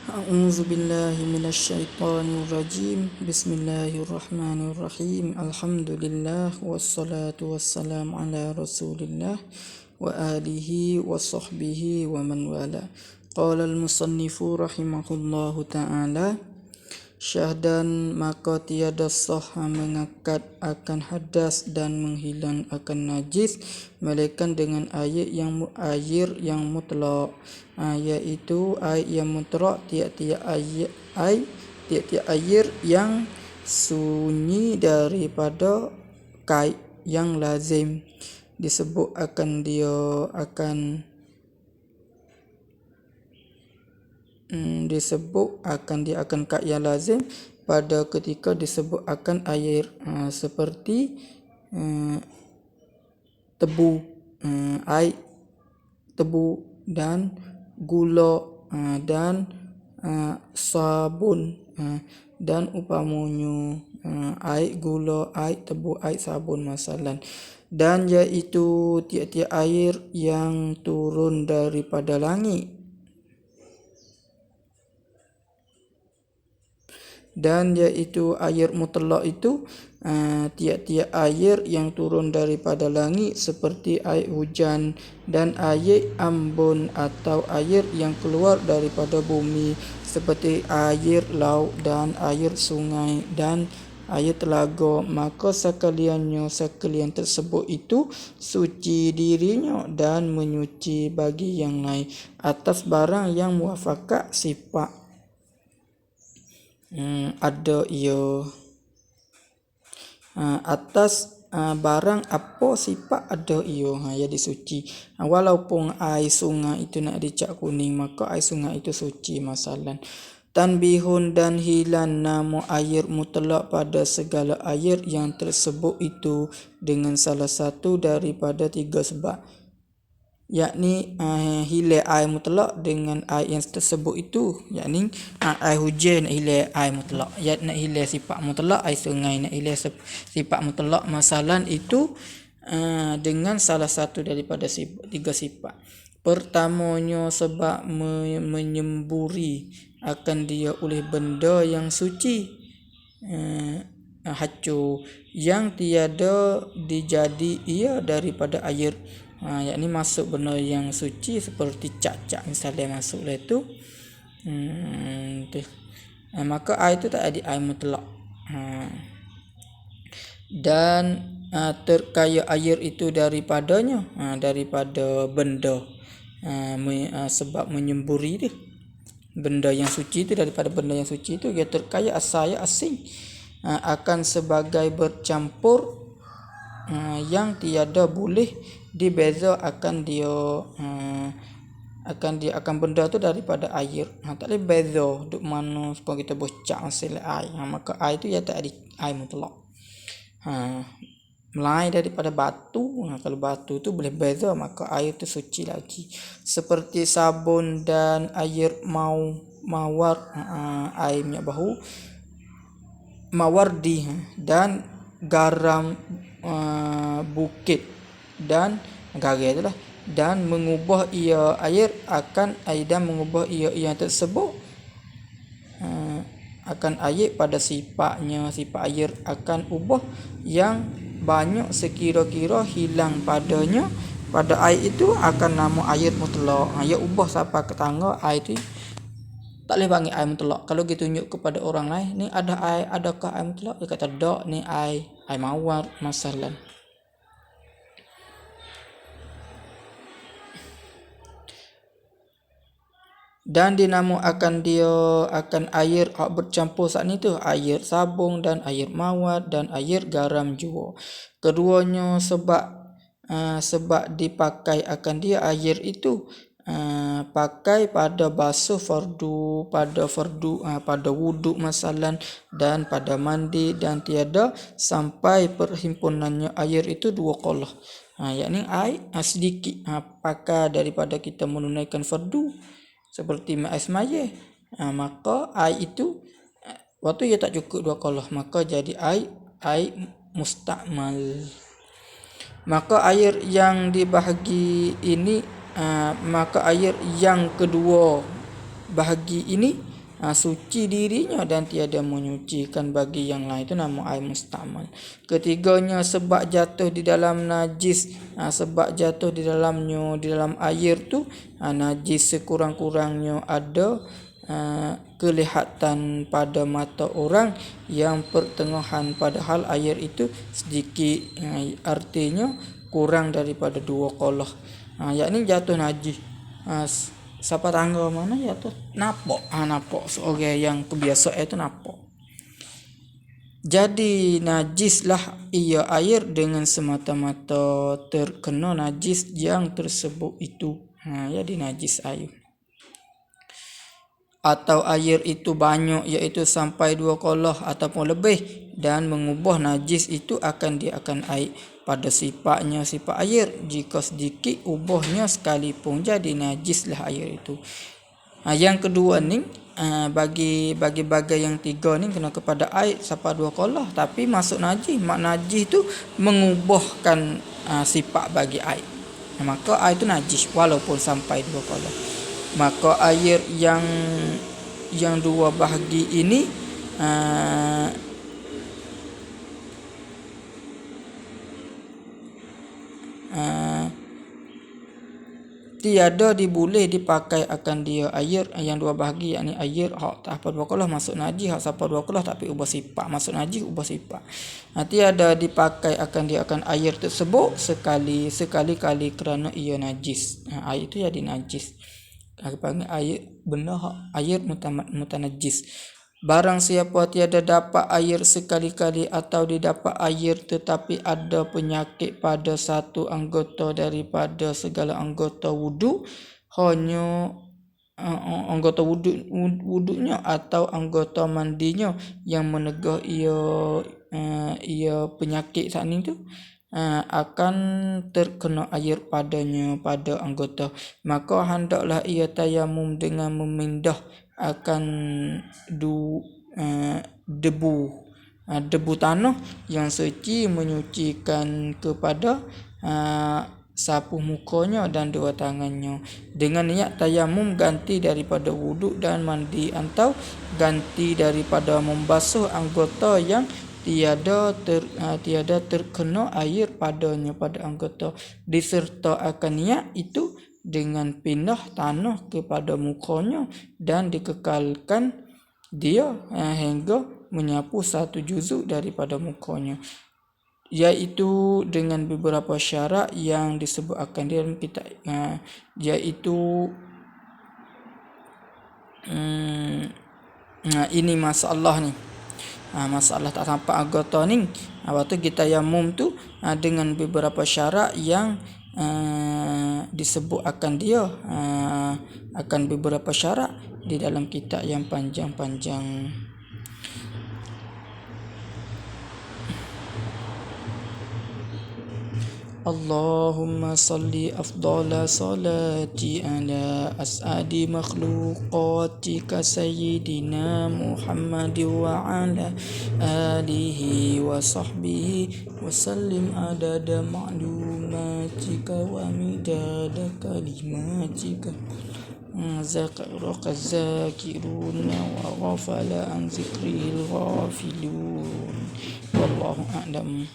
أعوذ بالله من الشيطان الرجيم بسم الله الرحمن الرحيم الحمد لله والصلاة والسلام على رسول الله وآله وصحبه ومن والاه. قال المصنف رحمه الله تعالى syahdan maka tiada sah mengangkat akan hadas dan menghilang akan najis melainkan dengan air yang mutlak, iaitu air yang mutlak tiap-tiap air yang sunyi daripada kait yang lazim disebut akan dia akan kait yang lazim pada ketika disebut akan air, seperti tebu, air tebu dan gula, dan sabun, dan umpamanya air gula, air tebu, air sabun masalan. Dan iaitu tiap-tiap air yang turun daripada langit, dan iaitu air mutlak itu tiap-tiap air yang turun daripada langit seperti air hujan dan air ambon atau air yang keluar daripada bumi seperti air laut dan air sungai dan air telaga, maka sekalian tersebut itu suci dirinya dan menyuci bagi yang lain atas barang yang muafakat sifat ada ia atas barang apa sifat ada ia, jadi suci. Walaupun air sungai itu nak dicak kuning, maka air sungai itu suci masalan. Tanbihun dan hilan nama air mutlak pada segala air yang tersebut itu dengan salah satu daripada tiga sebab, yakni hilang air mutlak dengan air yang tersebut itu, yakni air hujan nak hilang air mutlak, nak hilang sifat mutlak. Air sungai nak hilang sifat mutlak masalan itu dengan salah satu daripada tiga sifat. Pertamanya sebab menyemburi akan dia oleh benda yang suci, hancur yang tiada dijadi ia daripada air, yakni masuk benda yang suci seperti cak-cak misalnya masuk lah itu, maka air itu tak ada air mutlak. Dan terkaya air itu daripadanya, daripada benda, sebab menyemburi dia benda yang suci itu, daripada benda yang suci itu dia terkaya asing akan sebagai bercampur yang tiada boleh dibeza akan dia akan benda tu daripada air, tak boleh beza duk mana supaya kita bocak hasil air, maka air tu ya tak ada air mutlak, melain daripada batu. Kalau batu tu boleh beza, maka air tu suci lagi. Seperti sabun dan air mawar, air minyak bahu mawardi, dan garam bukit dan garam itulah, dan mengubah ia air akan dan mengubah ia yang tersebut akan air pada sifatnya. Sifat air akan ubah yang banyak sekira-kira hilang padanya pada air itu akan nama air mutlak. Ia ubah sampai ke tangga air itu tak boleh panggil air mutlak. Kalau kita tunjuk kepada orang lain, ni ada air, adakah air mutlak? Dia kata tak, ni air mawar masalan. Dan dinamakan dia akan air bercampur saat ni tu air sabun dan air mawar dan air garam juga. Keduanya sebab dipakai akan dia air itu pakai pada basuh fardu, pada wuduk masalan, dan pada mandi, dan tiada sampai perhimpunannya air itu dua qalah, yakni air sedikit pakai daripada kita menunaikan fardu seperti air semaya, maka air itu waktu ia tak cukup dua qalah, maka jadi air mustakmal. Maka air yang dibahagi ini, maka air yang kedua bahagi ini suci dirinya dan tiada menyucikan bagi yang lain. Itu nama air mustamal. Ketiganya sebab jatuh di dalam najis, sebab jatuh di dalam air tu najis sekurang-kurangnya ada kelihatan pada mata orang yang pertengahan, padahal air itu sedikit, artinya kurang daripada 2 kolah. Yakni jatuh najis. Siapa tangga mana jatuh napok. Napok seorang yang kebiasaan itu napok. Jadi najislah ia air dengan semata-mata terkena najis yang tersebut itu. Jadi najis air. Atau air itu banyak, iaitu sampai 2 kolah ataupun lebih, dan mengubah najis itu akan air pada sifatnya sifat air. Jika sedikit ubahnya sekalipun jadi najislah air itu. Yang kedua ni bagi bagai yang 3 ni kena kepada air sampai 2 kolah tapi masuk najis. Mak najis tu mengubahkan sifat bagi air. Maka air itu najis walaupun sampai 2 kolah. Maka air yang 2 bahagi ini tiada diboleh dipakai akan dia air yang 2 bahagi, yakni air hak sampai 2 kolah masuk najis, hak sampai 2 kolah tapi ubah sifat, masuk najis ubah sifat. Tiada dipakai akan dia akan air tersebut sekali-kali kerana ia najis. Air itu jadi najis. Panggil air benar air mutanajis. Barang siapa tiada dapat air sekali-kali atau didapat air tetapi ada penyakit pada satu anggota daripada segala anggota wudu, hanya anggota wudunya atau anggota mandinya yang menegah ia penyakit saat ni tu, akan terkena air padanya pada anggota, maka hendaklah ia tayamum dengan memindah akan debu tanah yang suci, menyucikan kepada sapu mukanya dan 2 tangannya dengan niat tayamum ganti daripada wuduk dan mandi atau ganti daripada membasuh anggota yang tiada terkena air padanya pada anggota, disertakan niat itu dengan pindah tanah kepada mukanya dan dikekalkan dia hingga menyapu 1 juzuk daripada mukanya, iaitu dengan beberapa syarat yang disebutkan dalam kitab, iaitu ini masalah ni. Masalah tak sampai anggota ni. Waktu kita tayamum tu dengan beberapa syarat yang disebut akan dia akan beberapa syarat di dalam kitab yang panjang-panjang. Allahumma salli afdala salati ala as'adi makhluqatika sayyidina Muhammad wa ala alihi wa sahbihi wa sallim adada ma'lumatika wa midada kalimatika. Zakiruna wa ghafala an zikril ghafilun. Wallahu a'lam.